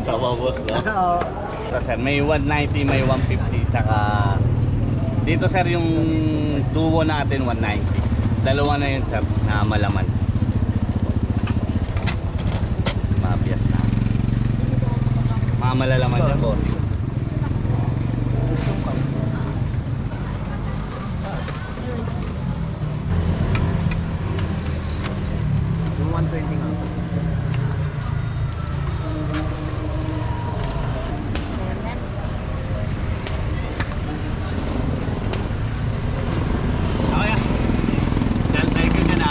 Sa boss, no? Oo. So, sir, may 190, may 150, tsaka dito sir yung duo natin 190. Dalawa na yun sir, na malaman. Mabiyas na. Mga malalaman yan, boss. Yung 120 nga. Okay. Dahil tayo ka na.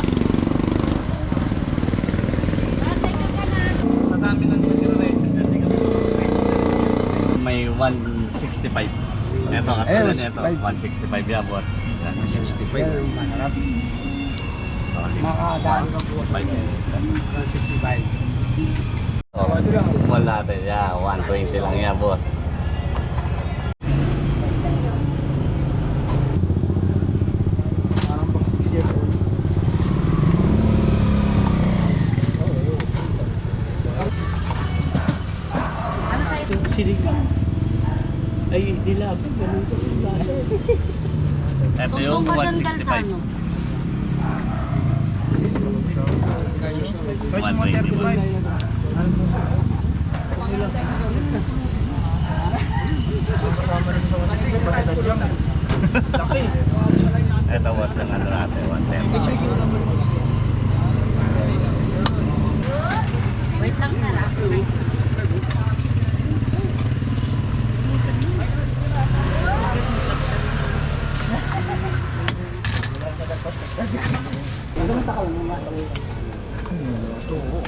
Sa dami ng rates, may 165. Ito, katulad nito. 165 yan, boss. Yan. 65. Manarap. Solid. Makakadaan ka po. 165. 165. Oh, small natin, yeah, 120 lang yan, boss. Parang pag 6 years old. Silig. Ay, dilapit. Ganun ko yung lasa. Ito yung 165. 120. Laki. Ito was yung ano natin, 110. Wait lang, sarap.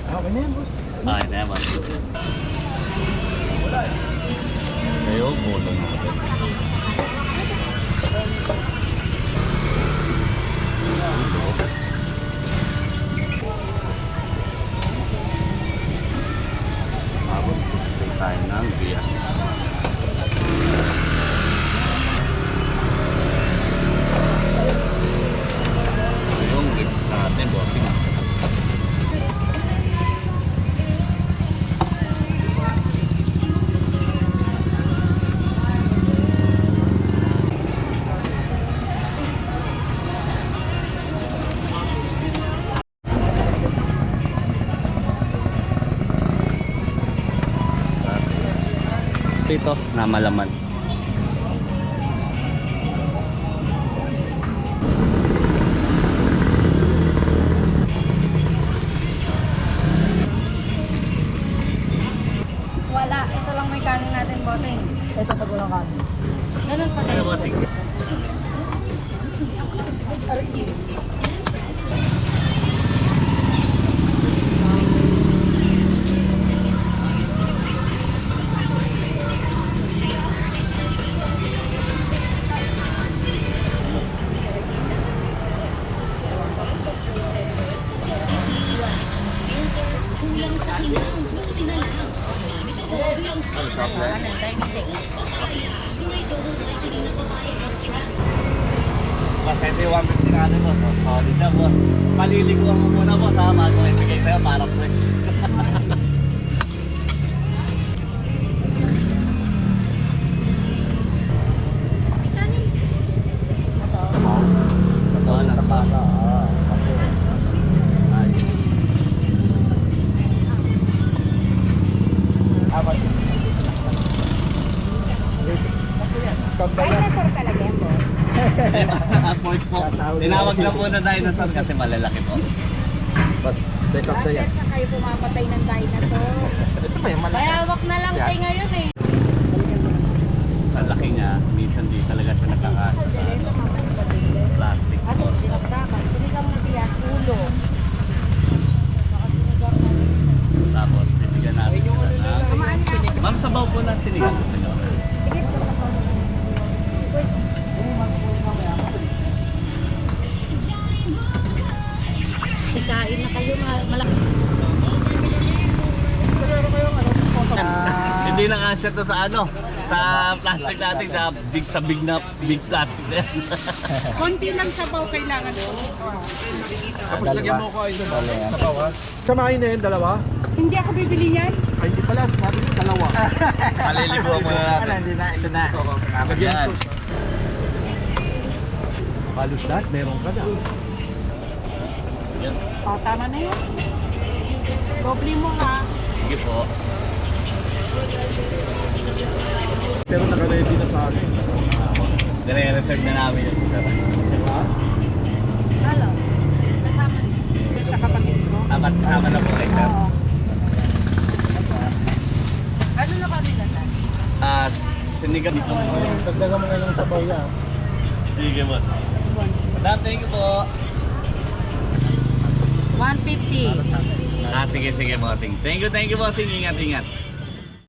Okay na yan, boss. Ay, naman. Kayo, bulo natin. Tapos, display tayo ng bias. Yung grips natin, bossing. Ito na malaman. Wala. Ito lang may kanin natin, boting. Ito pag walang kanin. Ganun pa din. Ano bossing? Boss, ito yung 150 natin, boss. Oh, solid na, boss. Paliliguan mo muna, boss, ha? Bago ibigay sa'yo para fresh. Ito, nakapala. Ay. Apat. Dinosaur talaga yan, boss. Ang point po. Tinawag lang muna dinosaur kasi malalaki po. Bas, take up na yan. Saan kayo pumapatay ng dinosaur? Ito pa yung malaki. Bayawak na lang tayo ngayon eh. Sa laki niya, minsan di talaga siya nakakasya sa ano, plastic Ano, boss. dinagdagan. Sinigang na bigas, ulo. Tapos, bibigyan natin sila ng... Kumaan na. Ma'am, sabaw po na sinigang gusto nyo. Sige. Sikain na kayo, malaki. Pero kayo, ano, Hindi na kasya to sa ano, sa plastic natin, sa big plastic na yan. Konti lang sabaw kailangan ko. Tapos lagyan mo ko ay doon sa bawah. Samahin na yun, dalawa? Hindi ako bibili yan. Ay, hindi pala. Sabi ko, dalawa. Malilibuan mo na natin. Hindi na, ito na. Yan. Halos lahat, meron ka na. O, tama na yun. Doble mo ha. Sige po. Pero naka-ready na sa akin. Dire-reserve na namin yun sir. Diba? Halo. Kasama. Sa kapatid ko. Tama na po kayo sir. Oo. Ano na kabila sir? Sinigang dito. Dagdagan mo nga yung sabaw yan. Sige boss. Madam, thank you po. 150. Sige bossing. Thank you bossing. Ingat.